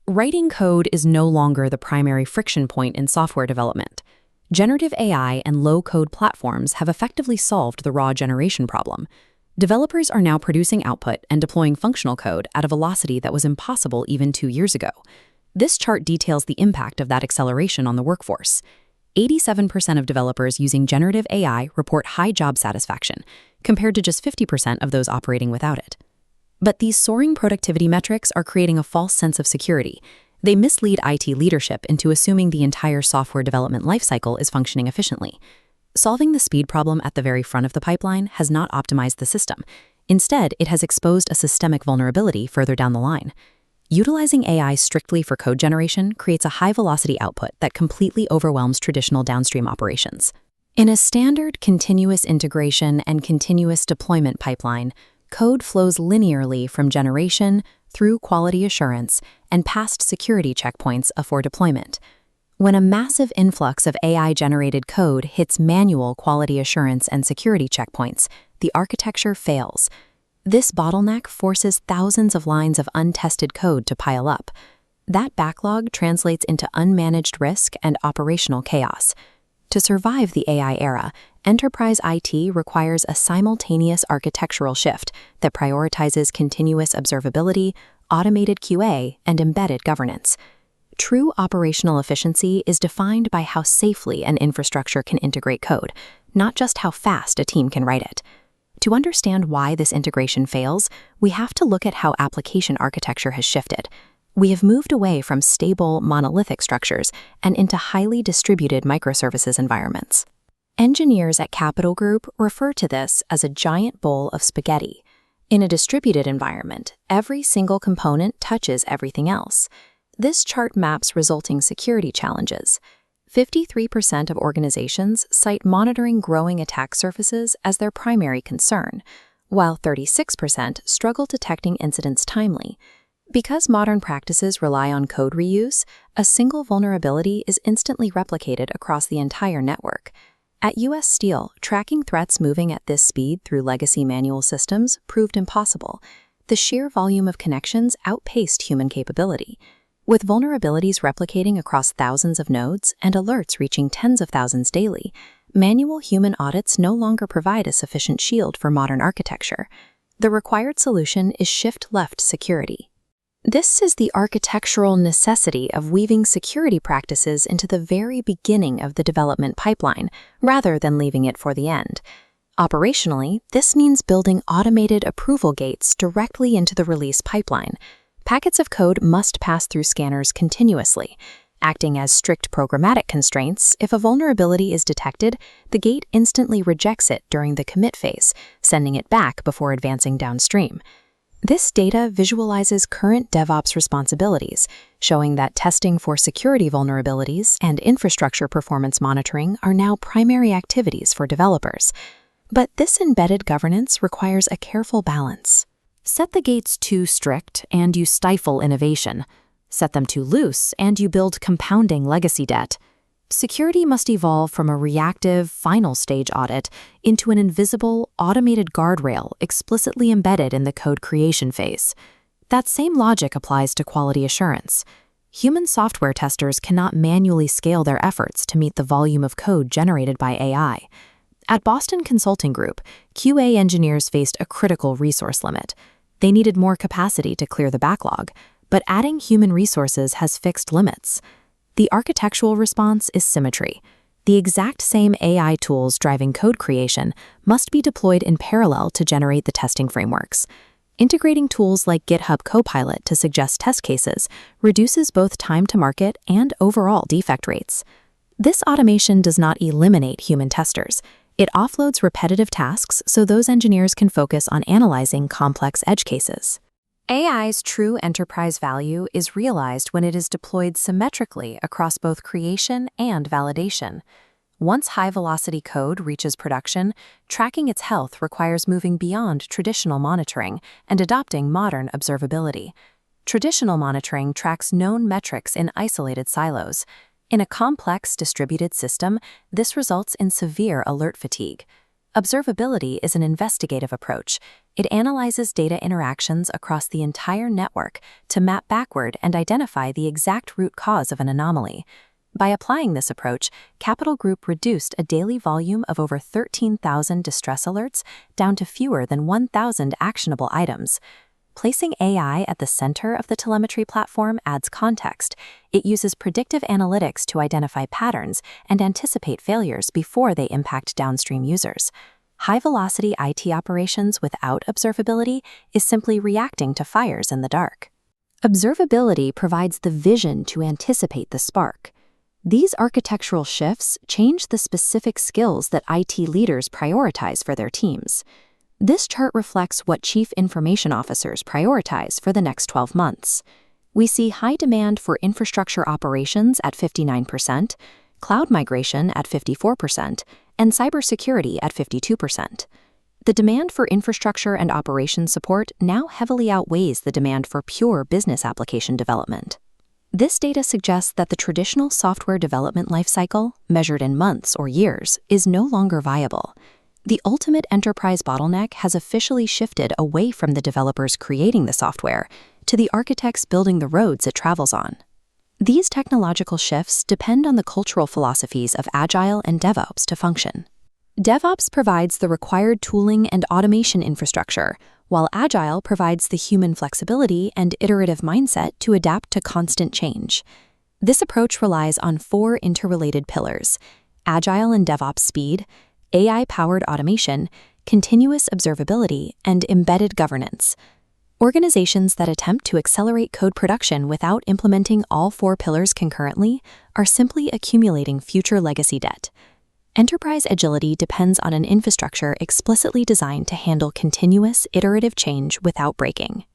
Writing code is no longer the primary friction point in software development. Generative AI and low-code platforms have effectively solved the raw generation problem. Developers are now producing output and deploying functional code at a velocity that was impossible even 2 years ago. This chart details the impact of that acceleration on the workforce. 87% of developers using generative AI report high job satisfaction, compared to just 50% of those operating without it. But these soaring productivity metrics are creating a false sense of security. They mislead IT leadership into assuming the entire software development lifecycle is functioning efficiently. Solving the speed problem at the very front of the pipeline has not optimized the system. Instead, it has exposed a systemic vulnerability further down the line. Utilizing AI strictly for code generation creates a high-velocity output that completely overwhelms traditional downstream operations. In a standard continuous integration and continuous deployment pipeline, code flows linearly from generation through quality assurance and past security checkpoints for deployment. When a massive influx of AI-generated code hits manual quality assurance and security checkpoints, the architecture fails. This bottleneck forces thousands of lines of untested code to pile up. That backlog translates into unmanaged risk and operational chaos. To survive the AI era, enterprise IT requires a simultaneous architectural shift that prioritizes continuous observability, automated QA, and embedded governance. True operational efficiency is defined by how safely an infrastructure can integrate code, not just how fast a team can write it. To understand why this integration fails, we have to look at how application architecture has shifted. We have moved away from stable, monolithic structures and into highly distributed microservices environments. Engineers at Capital Group refer to this as a giant bowl of spaghetti. In a distributed environment, every single component touches everything else. This chart maps resulting security challenges. 53% of organizations cite monitoring growing attack surfaces as their primary concern, while 36% struggle detecting incidents timely. Because modern practices rely on code reuse, a single vulnerability is instantly replicated across the entire network. At US Steel, tracking threats moving at this speed through legacy manual systems proved impossible. The sheer volume of connections outpaced human capability. With vulnerabilities replicating across thousands of nodes and alerts reaching tens of thousands daily, manual human audits no longer provide a sufficient shield for modern architecture. The required solution is shift-left security. This is the architectural necessity of weaving security practices into the very beginning of the development pipeline, rather than leaving it for the end. Operationally, this means building automated approval gates directly into the release pipeline. Packets of code must pass through scanners continuously. Acting as strict programmatic constraints, if a vulnerability is detected, the gate instantly rejects it during the commit phase, sending it back before advancing downstream. This data visualizes current DevOps responsibilities, showing that testing for security vulnerabilities and infrastructure performance monitoring are now primary activities for developers. But this embedded governance requires a careful balance. Set the gates too strict, and you stifle innovation. Set them too loose, and you build compounding legacy debt. Security must evolve from a reactive, final-stage audit into an invisible, automated guardrail explicitly embedded in the code creation phase. That same logic applies to quality assurance. Human software testers cannot manually scale their efforts to meet the volume of code generated by AI. At Boston Consulting Group, QA engineers faced a critical resource limit. They needed more capacity to clear the backlog, but adding human resources has fixed limits. The architectural response is symmetry. The exact same AI tools driving code creation must be deployed in parallel to generate the testing frameworks. Integrating tools like GitHub Copilot to suggest test cases reduces both time to market and overall defect rates. This automation does not eliminate human testers. It offloads repetitive tasks so those engineers can focus on analyzing complex edge cases. AI's true enterprise value is realized when it is deployed symmetrically across both creation and validation. Once high-velocity code reaches production, tracking its health requires moving beyond traditional monitoring and adopting modern observability. Traditional monitoring tracks known metrics in isolated silos. In a complex distributed system, this results in severe alert fatigue. Observability is an investigative approach. It analyzes data interactions across the entire network to map backward and identify the exact root cause of an anomaly. By applying this approach, Capital Group reduced a daily volume of over 13,000 distress alerts down to fewer than 1,000 actionable items. Placing AI at the center of the telemetry platform adds context. It uses predictive analytics to identify patterns and anticipate failures before they impact downstream users. High-velocity IT operations without observability is simply reacting to fires in the dark. Observability provides the vision to anticipate the spark. These architectural shifts change the specific skills that IT leaders prioritize for their teams. This chart reflects what Chief Information Officers prioritize for the next 12 months. We see high demand for infrastructure operations at 59%, cloud migration at 54%, and cybersecurity at 52%. The demand for infrastructure and operations support now heavily outweighs the demand for pure business application development. This data suggests that the traditional software development lifecycle, measured in months or years, is no longer viable. The ultimate enterprise bottleneck has officially shifted away from the developers creating the software to the architects building the roads it travels on. These technological shifts depend on the cultural philosophies of Agile and DevOps to function. DevOps provides the required tooling and automation infrastructure, while Agile provides the human flexibility and iterative mindset to adapt to constant change. This approach relies on 4 interrelated pillars: Agile and DevOps speed, AI-powered automation, continuous observability, and embedded governance. Organizations that attempt to accelerate code production without implementing all 4 pillars concurrently are simply accumulating future legacy debt. Enterprise agility depends on an infrastructure explicitly designed to handle continuous, iterative change without breaking.